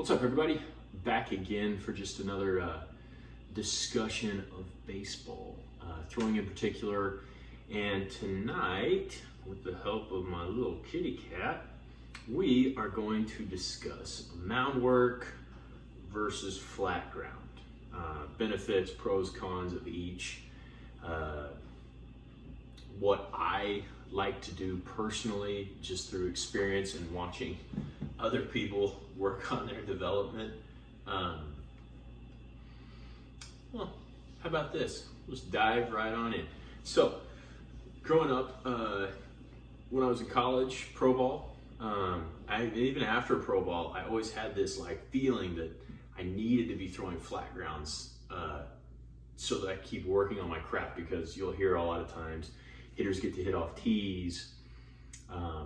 What's up, everybody? Back again for just another discussion of baseball, throwing in particular. And tonight, with the help of my little kitty cat, we are going to discuss mound work versus flat ground. Benefits, pros, cons of each. What I like to do personally, just through experience and watching other people work on their development. Well, how about this? Let's dive right on in. So, growing up, when I was in college, pro ball, even after pro ball, I always had this feeling that I needed to be throwing flat grounds so that I keep working on my craft, because you'll hear a lot of times hitters get to hit off tees,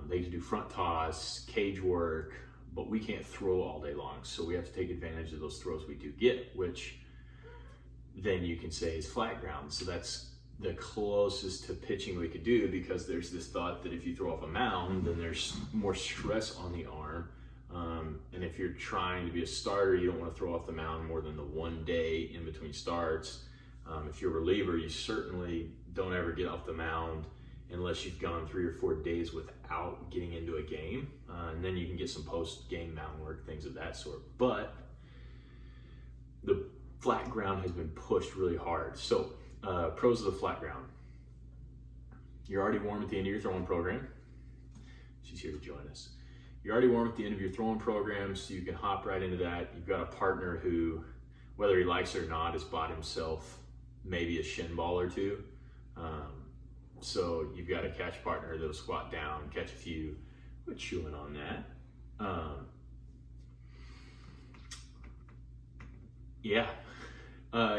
they get to do front toss, cage work, but we can't throw all day long. So we have to take advantage of those throws we do get, which then you can say is flat ground. So that's the closest to pitching we could do, because there's this thought that if you throw off a mound, then there's more stress on the arm. And if you're trying to be a starter, you don't want to throw off the mound more than the one day in between starts. If you're a reliever, you certainly don't ever get off the mound unless you've gone 3 or 4 days without getting into a game. And then you can get some post-game mound work, things of that sort. But the flat ground has been pushed really hard. So pros of the flat ground. You're already warm at the end of your throwing program. She's here to join us. You're already warm at the end of your throwing program, so you can hop right into that. You've got a partner who, whether he likes it or not, has bought himself maybe a shin ball or two. So you've got a catch partner that'll squat down, catch a few. We're chewing on that.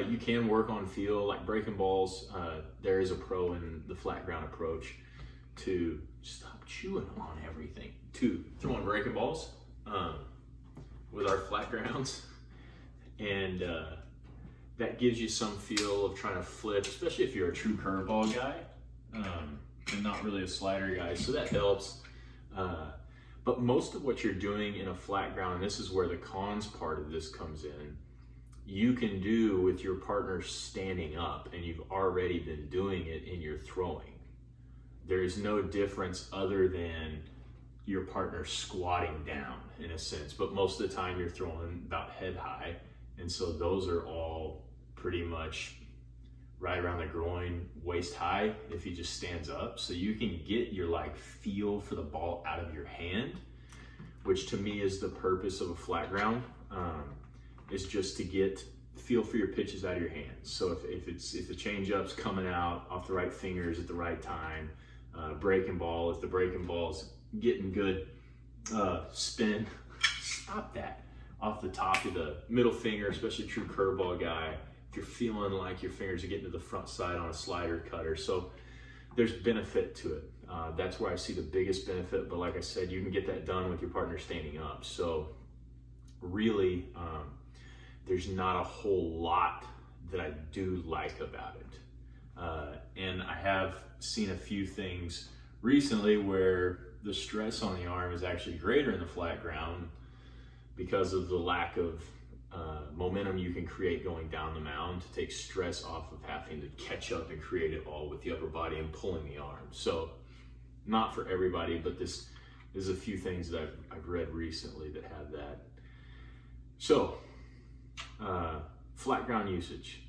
You can work on feel, like breaking balls. There is a pro in the flat ground approach to stop chewing on everything, to throwing breaking balls with our flat grounds. And that gives you some feel of trying to flip, especially if you're a true curveball guy and not really a slider guy. So that helps. But most of what you're doing in a flat ground, and this is where the cons part of this comes in, you can do with your partner standing up, and you've already been doing it in your throwing. There is no difference other than your partner squatting down in a sense, but most of the time you're throwing about head high. And so those are all pretty much right around the groin, waist high, if he just stands up. So you can get your feel for the ball out of your hand, which to me is the purpose of a flat ground, is just to get feel for your pitches out of your hands. So if the changeup's coming out off the right fingers at the right time, breaking ball, if the breaking ball's getting good spin, stop that off the top of the middle finger, especially a true curveball guy, if you're feeling like your fingers are getting to the front side on a slider cutter. So there's benefit to it. That's where I see the biggest benefit. But like I said, you can get that done with your partner standing up. So really, there's not a whole lot that I do like about it. And I have seen a few things recently where the stress on the arm is actually greater in the flat ground because of the lack of momentum you can create going down the mound to take stress off of having to catch up and create it all with the upper body and pulling the arm. So not for everybody, but this is a few things that I've read recently that have that. So flat ground usage.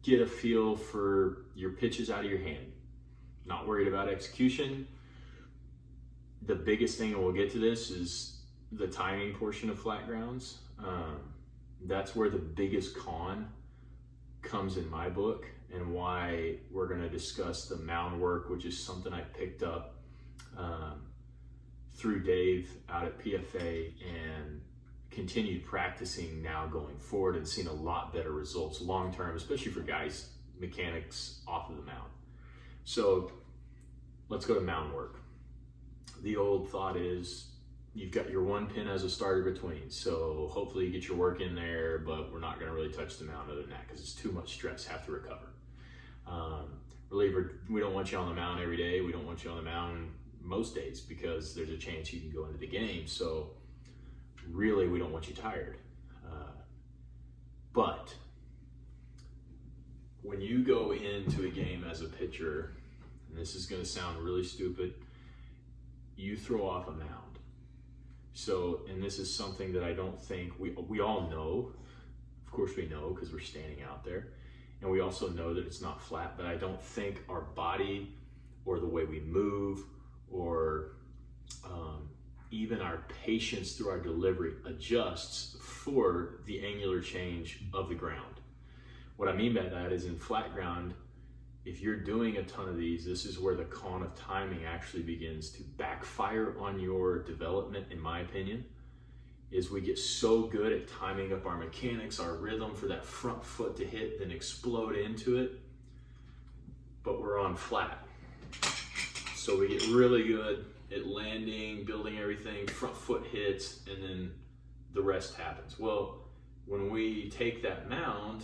Get a feel for your pitches out of your hand. Not worried about execution. The biggest thing, and we'll get to this, is the timing portion of flat grounds. That's where the biggest con comes in my book, and why we're going to discuss the mound work, which is something I picked up through Dave out at PFA and continued practicing now going forward, and seeing a lot better results long term, especially for guys, mechanics off of the mound. So let's go to mound work. The old thought is you've got your one pin as a starter between, so hopefully you get your work in there, but we're not going to really touch the mound other than that because it's too much stress, have to recover. Reliever, we don't want you on the mound every day. We don't want you on the mound most days because there's a chance you can go into the game. So really we don't want you tired. But when you go into a game as a pitcher, and this is going to sound really stupid, you throw off a mound. So, and this is something that I don't think we all know. Of course we know because we're standing out there. And we also know that it's not flat, but I don't think our body or the way we move or even our patience through our delivery adjusts for the angular change of the ground. What I mean by that is in flat ground, if you're doing a ton of these, this is where the con of timing actually begins to backfire on your development, in my opinion, is we get so good at timing up our mechanics, our rhythm for that front foot to hit, then explode into it, but we're on flat. So we get really good at landing, building everything, front foot hits, and then the rest happens. Well, when we take that mound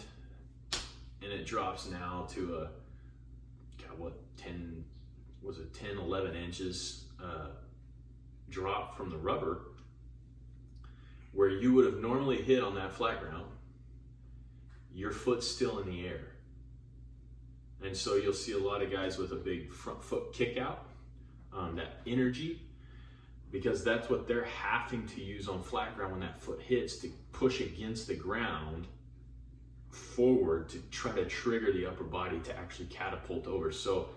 and it drops now to a, 10, 11 inches drop from the rubber, where you would have normally hit on that flat ground, your foot's still in the air. And so you'll see a lot of guys with a big front foot kick out, that energy, because that's what they're having to use on flat ground when that foot hits, to push against the ground forward to try to trigger the upper body to actually catapult over. So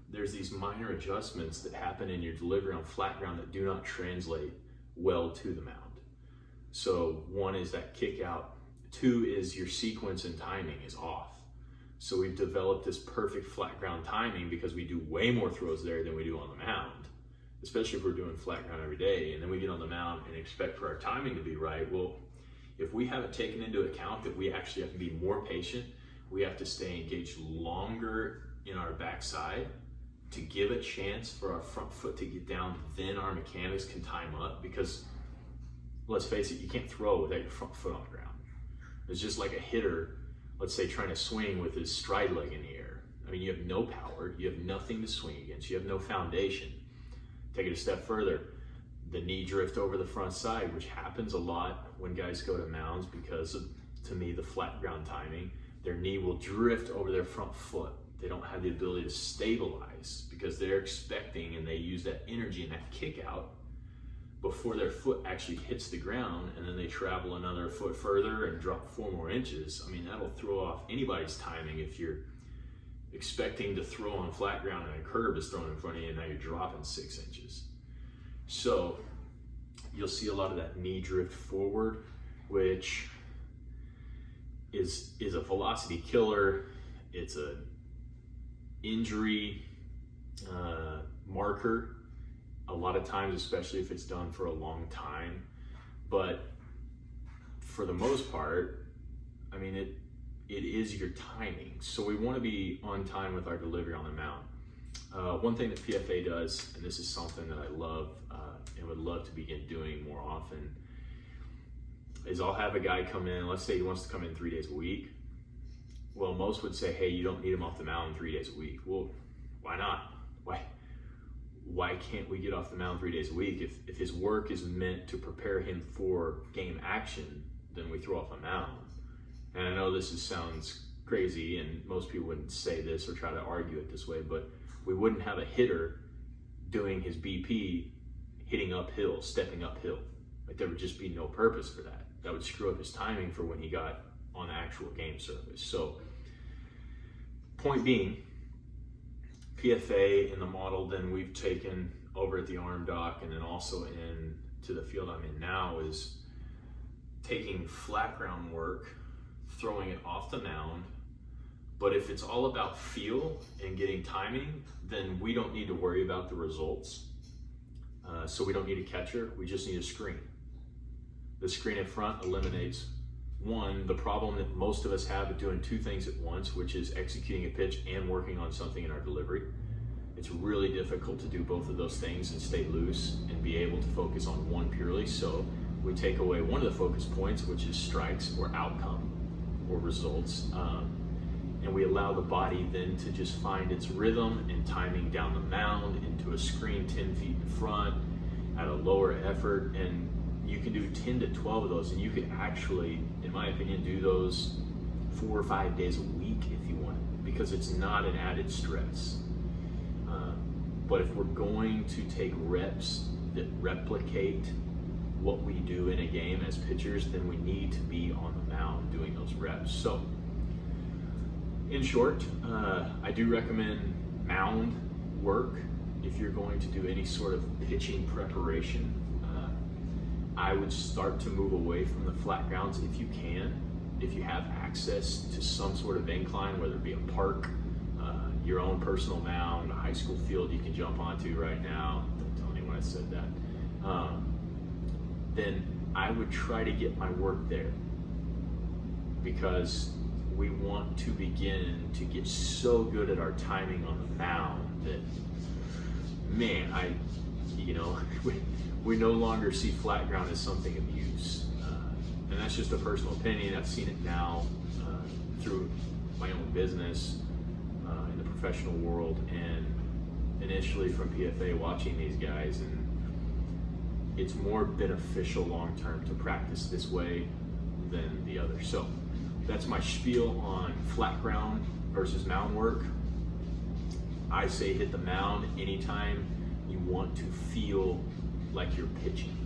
there's these minor adjustments that happen in your delivery on flat ground that do not translate well to the mound. So one is that kick out. Two is your sequence and timing is off. So we've developed this perfect flat ground timing because we do way more throws there than we do on the mound, especially if we're doing flat ground every day. And then we get on the mound and expect for our timing to be right. Well, if we haven't taken into account that we actually have to be more patient, we have to stay engaged longer in our backside to give a chance for our front foot to get down, then our mechanics can time up. Because let's face it, you can't throw without your front foot on the ground. It's just like a hitter, let's say, trying to swing with his stride leg in the air. I mean, you have no power, you have nothing to swing against, you have no foundation. Take it a step further, the knee drift over the front side, which happens a lot when guys go to mounds because of, to me, the flat ground timing. Their knee will drift over their front foot. They don't have the ability to stabilize because they're expecting, and they use that energy and that kick out before their foot actually hits the ground, and then they travel another foot further and drop 4 more inches. I mean, that'll throw off anybody's timing if you're expecting to throw on flat ground and a curve is thrown in front of you and now you're dropping 6 inches. So you'll see a lot of that knee drift forward, which is a velocity killer. It's a injury marker a lot of times, especially if it's done for a long time. But for the most part, I mean, it is your timing. So we want to be on time with our delivery on the mound. One thing that PFA does, and this is something that I love and would love to begin doing more often, is I'll have a guy come in, let's say he wants to come in 3 days a week. Well, most would say, hey, you don't need him off the mound 3 days a week. Well, why not? Why can't we get off the mound 3 days a week? If his work is meant to prepare him for game action, then we throw off a mound. And I know this sounds crazy, and most people wouldn't say this or try to argue it this way, but we wouldn't have a hitter doing his BP hitting uphill, stepping uphill. Like, there would just be no purpose for that. That would screw up his timing for when he got on the actual game surface. So, point being, PFA in the model then we've taken over at the arm dock and then also into the field I'm in now is taking flat ground work, throwing it off the mound. But if it's all about feel and getting timing, then we don't need to worry about the results. So we don't need a catcher, we just need a screen. The screen in front eliminates, one, the problem that most of us have of doing 2 things at once, which is executing a pitch and working on something in our delivery. It's really difficult to do both of those things and stay loose and be able to focus on one purely. So we take away one of the focus points, which is strikes or outcome or results. And we allow the body then to just find its rhythm and timing down the mound into a screen 10 feet in front at a lower effort. And you can do 10 to 12 of those, and you could actually, in my opinion, do those 4 or 5 days a week if you want, because it's not an added stress. But if we're going to take reps that replicate what we do in a game as pitchers, then we need to be on the mound doing those reps. So, in short, I do recommend mound work if you're going to do any sort of pitching preparation. I would start to move away from the flat grounds if you can, if you have access to some sort of incline, whether it be a park, your own personal mound, a high school field you can jump onto right now. Don't tell anyone I said that. Then I would try to get my work there, because we want to begin to get so good at our timing on the mound that, man, we no longer see flat ground as something of use. And that's just a personal opinion. I've seen it now through my own business in the professional world, and initially from PFA watching these guys, and it's more beneficial long term to practice this way than the other. So that's my spiel on flat ground versus mound work. I say hit the mound anytime you want to feel like you're pitching.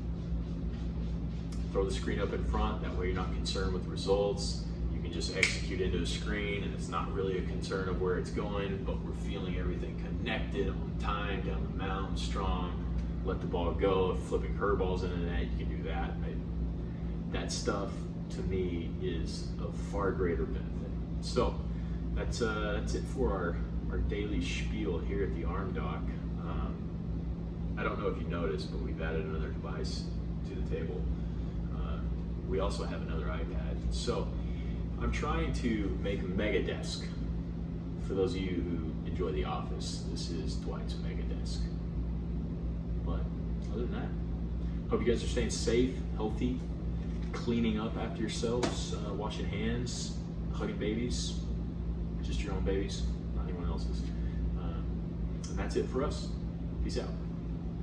Throw the screen up in front, that way you're not concerned with results. You can just execute into a screen, and it's not really a concern of where it's going, but we're feeling everything connected on time, down the mound, strong. Let the ball go. If flipping curveballs into the net, you can do that. That stuff to me is of far greater benefit. So that's it for our daily spiel here at the Arm Doc. I don't know if you noticed, but we've added another device to the table. We also have another iPad. So I'm trying to make a mega desk. For those of you who enjoy The Office, this is Dwight's mega desk. But other than that, hope you guys are staying safe, healthy, cleaning up after yourselves, washing hands, hugging babies, just your own babies, not anyone else's. And that's it for us. Peace out.